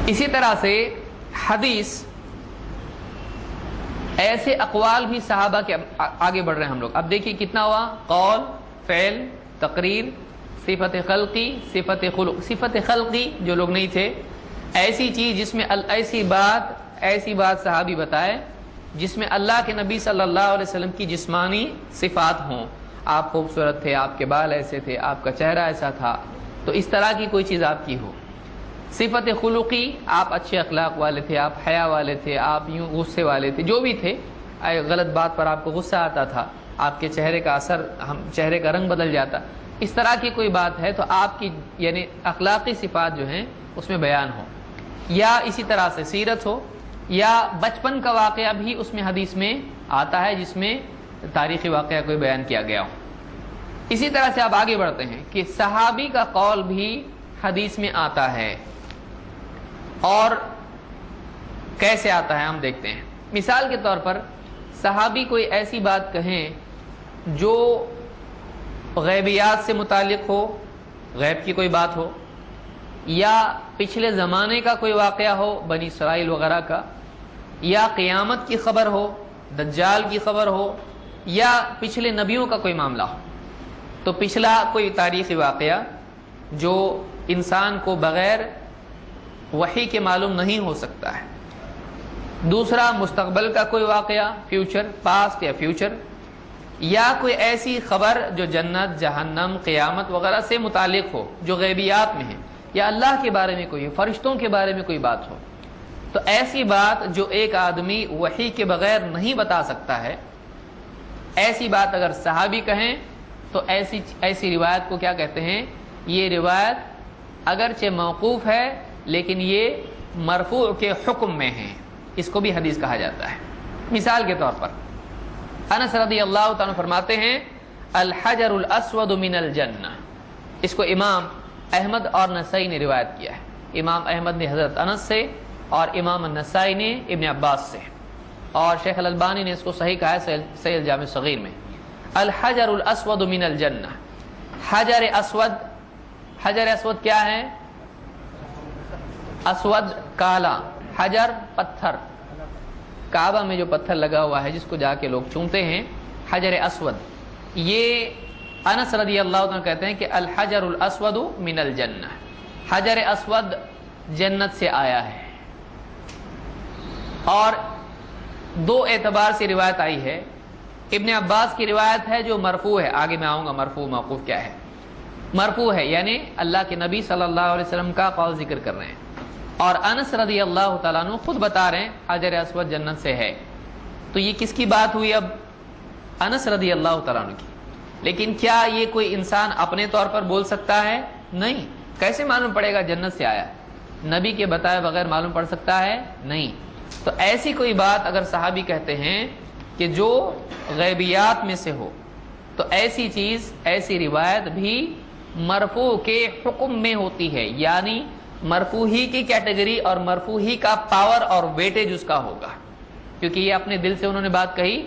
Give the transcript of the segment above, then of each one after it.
اسی طرح سے حدیث ایسے اقوال بھی صحابہ کے آگے بڑھ رہے ہیں ہم لوگ. اب دیکھیے کتنا ہوا: قول، فعل، تقریر، صفت خلقی، صفت خلق. صفت خلقی جو لوگ نہیں تھے، ایسی چیز جس میں ایسی بات صحابی بتائے جس میں اللہ کے نبی صلی اللہ علیہ وسلم کی جسمانی صفات ہوں. آپ خوبصورت تھے، آپ کے بال ایسے تھے، آپ کا چہرہ ایسا تھا، تو اس طرح کی کوئی چیز آپ کی ہو. صفت خلقی، آپ اچھے اخلاق والے تھے، آپ حیا والے تھے، آپ یوں غصے والے تھے، جو بھی تھے، غلط بات پر آپ کو غصہ آتا تھا، آپ کے چہرے کا اثر، چہرے کا رنگ بدل جاتا. اس طرح کی کوئی بات ہے تو آپ کی یعنی اخلاقی صفات جو ہیں اس میں بیان ہو. یا اسی طرح سے سیرت ہو، یا بچپن کا واقعہ بھی اس میں حدیث میں آتا ہے جس میں تاریخی واقعہ کوئی بیان کیا گیا ہو. اسی طرح سے آپ آگے بڑھتے ہیں کہ صحابی کا قول بھی حدیث میں آتا ہے. اور کیسے آتا ہے ہم دیکھتے ہیں. مثال کے طور پر صحابی کوئی ایسی بات کہیں جو غیبیات سے متعلق ہو، غیب کی کوئی بات ہو، یا پچھلے زمانے کا کوئی واقعہ ہو، بنی اسرائیل وغیرہ کا، یا قیامت کی خبر ہو، دجال کی خبر ہو، یا پچھلے نبیوں کا کوئی معاملہ ہو. تو پچھلا کوئی تاریخی واقعہ جو انسان کو بغیر وحی کے معلوم نہیں ہو سکتا ہے. دوسرا مستقبل کا کوئی واقعہ، فیوچر، پاسٹ یا فیوچر، یا کوئی ایسی خبر جو جنت، جہنم، قیامت وغیرہ سے متعلق ہو جو غیبیات میں ہے، یا اللہ کے بارے میں کوئی، فرشتوں کے بارے میں کوئی بات ہو. تو ایسی بات جو ایک آدمی وحی کے بغیر نہیں بتا سکتا ہے، ایسی بات اگر صحابی کہیں تو ایسی روایت کو کیا کہتے ہیں؟ یہ روایت اگرچہ موقوف ہے لیکن یہ مرفوع کے حکم میں ہے، اس کو بھی حدیث کہا جاتا ہے. مثال کے طور پر انس رضی اللہ تعالیٰ فرماتے ہیں الحجر الاسود من الجنہ. اس کو امام احمد اور نسائی نے روایت کیا ہے. امام احمد نے حضرت انس سے اور امام النسائی نے ابن عباس سے، اور شیخ الالبانی نے اس کو صحیح کہا ہے صحیح الجامع صغیر میں. الحجر الاسود من الجنہ. حجر اسود، حجر اسود کیا ہے؟ اسود کالا، حجر پتھر، کعبہ میں جو پتھر لگا ہوا ہے جس کو جا کے لوگ چومتے ہیں، حجر اسود. یہ انس رضی اللہ عنہ کہتے ہیں کہ الحجر الاسود من الجنہ، حجر اسود جنت سے آیا ہے. اور دو اعتبار سے روایت آئی ہے. ابن عباس کی روایت ہے جو مرفوع ہے، آگے میں آؤں گا مرفوع موقوف کیا ہے. مرفوع ہے یعنی اللہ کے نبی صلی اللہ علیہ وسلم کا قول ذکر کر رہے ہیں، اور انس رضی اللہ تعالیٰ عنہ خود بتا رہے ہیں حجر اسود جنت سے ہے. تو یہ کس کی بات ہوئی؟ اب انس رضی اللہ تعالیٰ عنہ کی. لیکن کیا یہ کوئی انسان اپنے طور پر بول سکتا ہے؟ نہیں. کیسے معلوم پڑے گا جنت سے آیا؟ نبی کے بتائے بغیر معلوم پڑ سکتا ہے؟ نہیں. تو ایسی کوئی بات اگر صحابی کہتے ہیں کہ جو غیبیات میں سے ہو، تو ایسی چیز، ایسی روایت بھی مرفوع کے حکم میں ہوتی ہے، یعنی مرفوع ہی کی کیٹیگری اور مرفوع ہی کا پاور اور ویٹیج اس کا ہوگا، کیونکہ یہ اپنے دل سے انہوں نے بات کہی.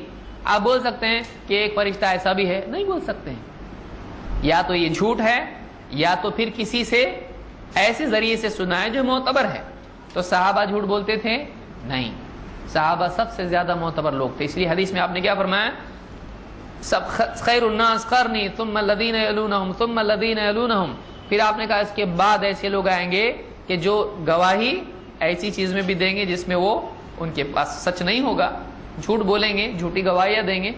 آپ بول سکتے ہیں کہ ایک فرشتہ ایسا بھی ہے؟ نہیں بول سکتے ہیں. یا تو یہ جھوٹ ہے، یا تو پھر کسی سے ایسے ذریعے سے سنا ہے جو معتبر ہے. تو صحابہ جھوٹ بولتے تھے؟ نہیں. صحابہ سب سے زیادہ معتبر لوگ تھے. اس لیے حدیث میں آپ نے کیا فرمایا؟ سب خیر الناس قرنی ثم الذین یلونہم ثم الذین یلونہم. پھر آپ نے کہا اس کے بعد ایسے لوگ آئیں گے کہ جو گواہی ایسی چیز میں بھی دیں گے جس میں وہ ان کے پاس سچ نہیں ہوگا، جھوٹ بولیں گے، جھوٹی گواہیاں دیں گے.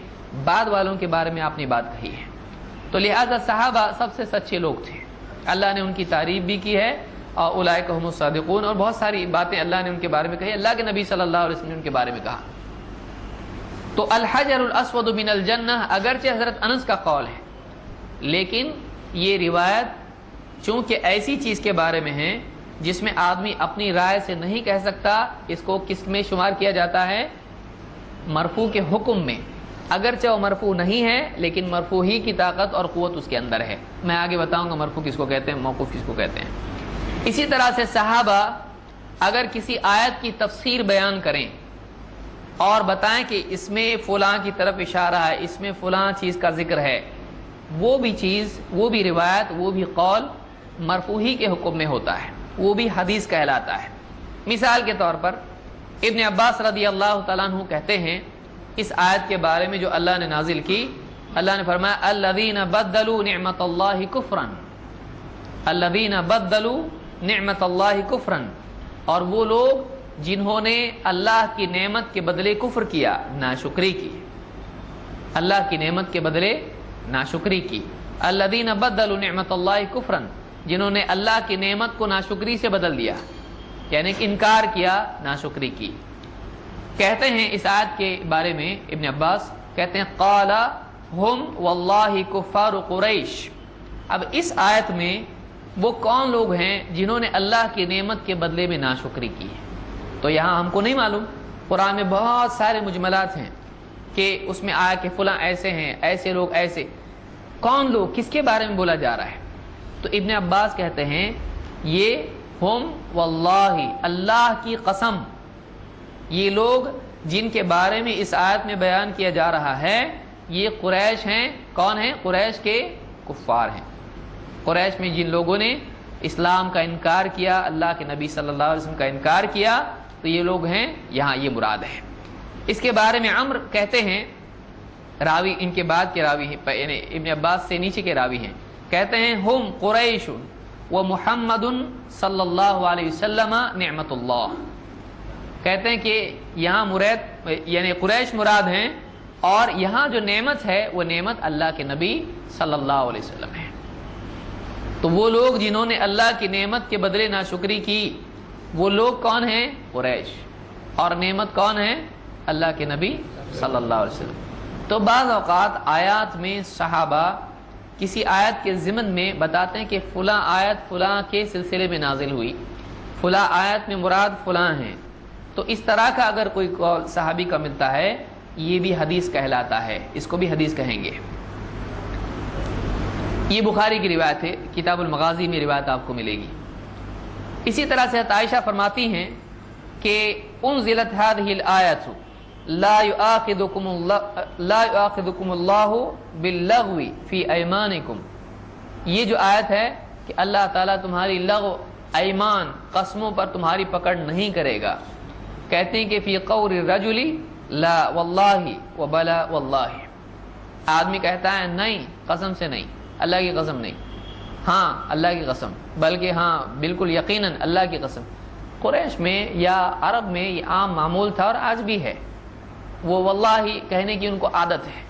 بعد والوں کے بارے میں آپ نے بات کہی ہے. تو لہذا صحابہ سب سے سچے لوگ تھے. اللہ نے ان کی تعریف بھی کی ہے، اور اولئک هم الصادقون، اور بہت ساری باتیں اللہ نے ان کے بارے میں کہی. اللہ کے نبی صلی اللہ علیہ وسلم نے ان کے بارے میں کہا. تو الحجر الاسود من الجنہ اگرچہ حضرت انس کا قول ہے، لیکن یہ روایت چونکہ ایسی چیز کے بارے میں ہے جس میں آدمی اپنی رائے سے نہیں کہہ سکتا، اس کو کس میں شمار کیا جاتا ہے؟ مرفوع کے حکم میں. اگرچہ وہ مرفوع نہیں ہے لیکن مرفوع ہی کی طاقت اور قوت اس کے اندر ہے. میں آگے بتاؤں گا مرفوع کس کو کہتے ہیں، موقوف کس کو کہتے ہیں. اسی طرح سے صحابہ اگر کسی آیت کی تفسیر بیان کریں اور بتائیں کہ اس میں فلاں کی طرف اشارہ ہے، اس میں فلاں چیز کا ذکر ہے، وہ بھی چیز، وہ بھی روایت، وہ بھی قول مرفوع ہی کے حکم میں ہوتا ہے، وہ بھی حدیث کہلاتا ہے. مثال کے طور پر ابن عباس رضی اللہ تعالیٰ عنہ کہتے ہیں اس آیت کے بارے میں جو اللہ نے نازل کی، اللہ نے فرمایا الذین بدلوا نعمت اللہ کفرا، الذین بدلوا نعمت اللہ کفرا، اور وہ لوگ جنہوں نے اللہ کی نعمت کے بدلے کفر کیا، ناشکری کی، اللہ کی نعمت کے بدلے ناشکری کی۔ الذین بدلوا نعمت اللہ کفرا، جنہوں نے اللہ کی نعمت کو ناشکری سے بدل دیا، یعنی کہ انکار کیا، ناشکری کی۔ کہتے ہیں اس آیت کے بارے میں ابن عباس کہتے ہیں قال ہم واللہ کفار قریش۔ اب اس آیت میں وہ کون لوگ ہیں جنہوں نے اللہ کی نعمت کے بدلے میں ناشکری کی ہے؟ تو یہاں ہم کو نہیں معلوم، قرآن میں بہت سارے مجملات ہیں کہ اس میں آیا کہ فلاں ایسے ہیں، ایسے لوگ ایسے، کون لوگ، کس کے بارے میں بولا جا رہا ہے؟ تو ابن عباس کہتے ہیں یہ ہم واللہ، اللہ کی قسم، یہ لوگ جن کے بارے میں اس آیت میں بیان کیا جا رہا ہے یہ قریش ہیں۔ کون ہیں؟ قریش کے کفار ہیں۔ قریش میں جن لوگوں نے اسلام کا انکار کیا، اللہ کے نبی صلی اللہ علیہ وسلم کا انکار کیا، تو یہ لوگ ہیں، یہاں یہ مراد ہے۔ اس کے بارے میں عمر کہتے ہیں، راوی ان کے بعد کے راوی ہیں، یعنی ابن عباس سے نیچے کے راوی ہیں، کہتے ہیں ہم قریش و محمد صلی اللہ علیہ وسلم نعمت اللہ۔ کہتے ہیں کہ یہاں مراد یعنی قریش مراد ہیں، اور یہاں جو نعمت ہے وہ نعمت اللہ کے نبی صلی اللہ علیہ وسلم ہے۔ تو وہ لوگ جنہوں نے اللہ کی نعمت کے بدلے ناشکری کی، وہ لوگ کون ہیں؟ قریش، اور نعمت کون ہے؟ اللہ کے نبی صلی اللہ علیہ وسلم۔ تو بعض اوقات آیات میں صحابہ کسی آیت کے ضمن میں بتاتے ہیں کہ فلاں آیت فلاں کے سلسلے میں نازل ہوئی، فلاں آیت میں مراد فلاں ہیں، تو اس طرح کا اگر کوئی قول صحابی کا ملتا ہے یہ بھی حدیث کہلاتا ہے، اس کو بھی حدیث کہیں گے۔ یہ بخاری کی روایت ہے، کتاب المغازی میں روایت آپ کو ملے گی۔ اسی طرح سے عائشہ فرماتی ہیں کہ انزلت هذه الآیۃ لا یؤاخذکم اللہ باللغو فی ایمانکم، یہ جو آیت ہے کہ اللہ تعالیٰ تمہاری لغو، ایمان، قسموں پر تمہاری پکڑ نہیں کرے گا۔ کہتے ہیں کہ فی قول الرجل لا واللہ وبلا واللہ، آدمی کہتا ہے نہیں، قسم سے نہیں، اللہ کی قسم نہیں، ہاں اللہ کی قسم، بلکہ ہاں بالکل یقیناً اللہ کی قسم۔ قریش میں یا عرب میں یہ عام معمول تھا اور آج بھی ہے، وہ واللہ کہنے کی ان کو عادت ہے۔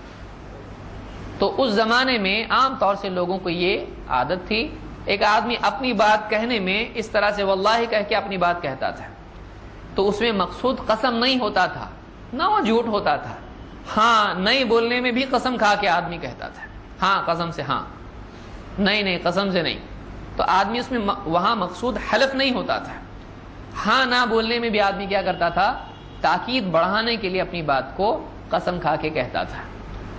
تو اس زمانے میں عام طور سے لوگوں کو یہ عادت تھی، ایک آدمی اپنی بات کہنے میں اس طرح سے واللہ کہہ کے اپنی بات کہتا تھا، تو اس میں مقصود قسم نہیں ہوتا تھا، نہ وہ جھوٹ ہوتا تھا۔ ہاں نہیں بولنے میں بھی قسم کھا کے آدمی کہتا تھا، ہاں قسم سے ہاں، نہیں قسم سے نہیں، تو آدمی اس میں وہاں مقصود حلف نہیں ہوتا تھا۔ ہاں نہ بولنے میں بھی آدمی کیا کرتا تھا؟ تاکید بڑھانے کے لیے اپنی بات کو قسم کھا کے کہتا تھا۔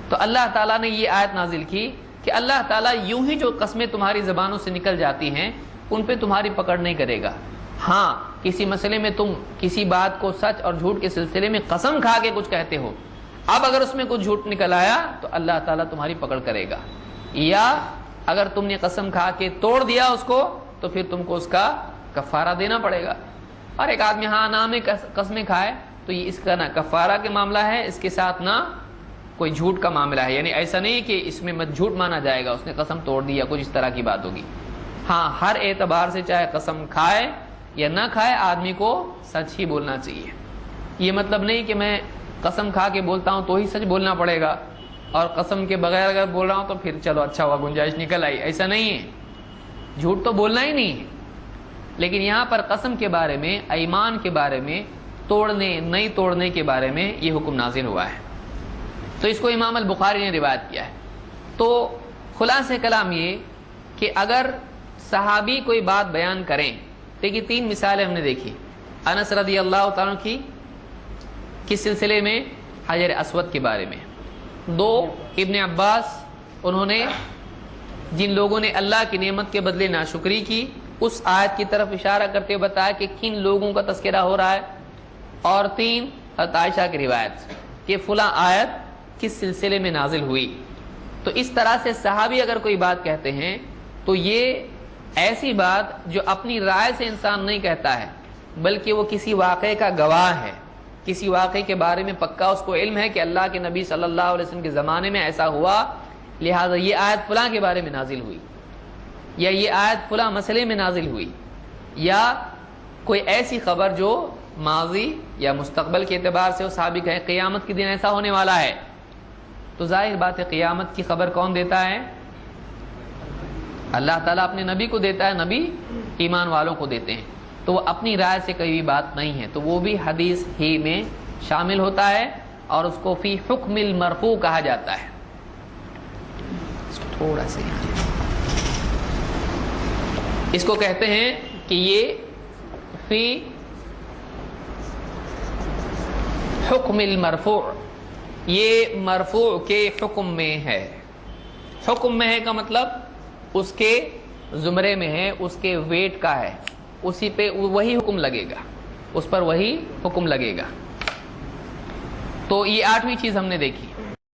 تو اللہ تعالیٰ نے یہ آیت نازل کی کہ اللہ تعالیٰ یوں ہی جو قسمیں تمہاری زبانوں سے نکل جاتی ہیں ان پہ تمہاری پکڑ نہیں کرے گا۔ ہاں کسی مسئلے میں تم کسی بات کو سچ اور جھوٹ کے سلسلے میں قسم کھا کے کچھ کہتے ہو، اب اگر اس میں کچھ جھوٹ نکل آیا تو اللہ تعالیٰ تمہاری پکڑ کرے گا، یا اگر تم نے قسم کھا کے توڑ دیا اس کو تو پھر تم کو اس کا کفارہ دینا پڑے گا۔ اور ایک آدمی ہاں نہ میں قسمیں کھائے تو یہ اس کا نہ کفارہ کے معاملہ ہے، اس کے ساتھ نہ کوئی جھوٹ کا معاملہ ہے، یعنی ایسا نہیں کہ اس میں جھوٹ مانا جائے گا، اس نے قسم توڑ دی یا کچھ اس طرح کی بات ہوگی۔ ہاں ہر اعتبار سے چاہے قسم کھائے یا نہ کھائے آدمی کو سچ ہی بولنا چاہیے۔ یہ مطلب نہیں کہ میں قسم کھا کے بولتا ہوں تو ہی سچ بولنا پڑے گا، اور قسم کے بغیر اگر بول رہا ہوں تو پھر چلو اچھا ہوا گنجائش نکل آئی، ایسا نہیں ہے، جھوٹ تو بولنا ہی نہیں ہے۔ لیکن یہاں پر قسم کے بارے میں، ایمان کے بارے میں، توڑنے نہیں توڑنے کے بارے میں یہ حکم نازل ہوا ہے، تو اس کو امام البخاری نے روایت کیا ہے۔ تو خلاصہ کلام یہ کہ اگر صحابی کوئی بات بیان کریں، دیکھیے 3 مثالیں ہم نے دیکھی، انس رضی اللہ تعالیٰ کی کس سلسلے میں؟ حجر اسود کے بارے میں۔ 2 ابن عباس، انہوں نے جن لوگوں نے اللہ کی نعمت کے بدلے ناشکری کی اس آیت کی طرف اشارہ کرتے ہوئے بتایا کہ کن لوگوں کا تذکرہ ہو رہا ہے۔ اور 3 حضرت عائشہ کی روایت کہ فلاں آیت کس سلسلے میں نازل ہوئی۔ تو اس طرح سے صحابی اگر کوئی بات کہتے ہیں تو یہ ایسی بات جو اپنی رائے سے انسان نہیں کہتا ہے، بلکہ وہ کسی واقعے کا گواہ ہے، کسی واقعے کے بارے میں پکا اس کو علم ہے کہ اللہ کے نبی صلی اللہ علیہ وسلم کے زمانے میں ایسا ہوا، لہٰذا یہ آیت فلاں کے بارے میں نازل ہوئی، یا یہ آیت فلاں مسئلے میں نازل ہوئی، یا کوئی ایسی خبر جو ماضی یا مستقبل کے اعتبار سے وہ ثابت ہے، قیامت کے دن ایسا ہونے والا ہے، تو ظاہر بات ہے قیامت کی خبر کون دیتا ہے؟ اللہ تعالیٰ اپنے نبی کو دیتا ہے، نبی ایمان والوں کو دیتے ہیں، تو وہ اپنی رائے سے کوئی بھی بات نہیں ہے، تو وہ بھی حدیث ہی میں شامل ہوتا ہے، اور اس کو فی حکم المرفوع کہا جاتا ہے۔ تھوڑا سا اس کو کہتے ہیں کہ یہ فی حکم المرفوع، یہ مرفوع کے حکم میں ہے۔ حکم میں ہے کا مطلب اس کے زمرے میں ہے، اس کے ویٹ کا ہے، اسی پہ وہی حکم لگے گا، اس پر وہی حکم لگے گا۔ تو یہ 8ویں چیز ہم نے دیکھی۔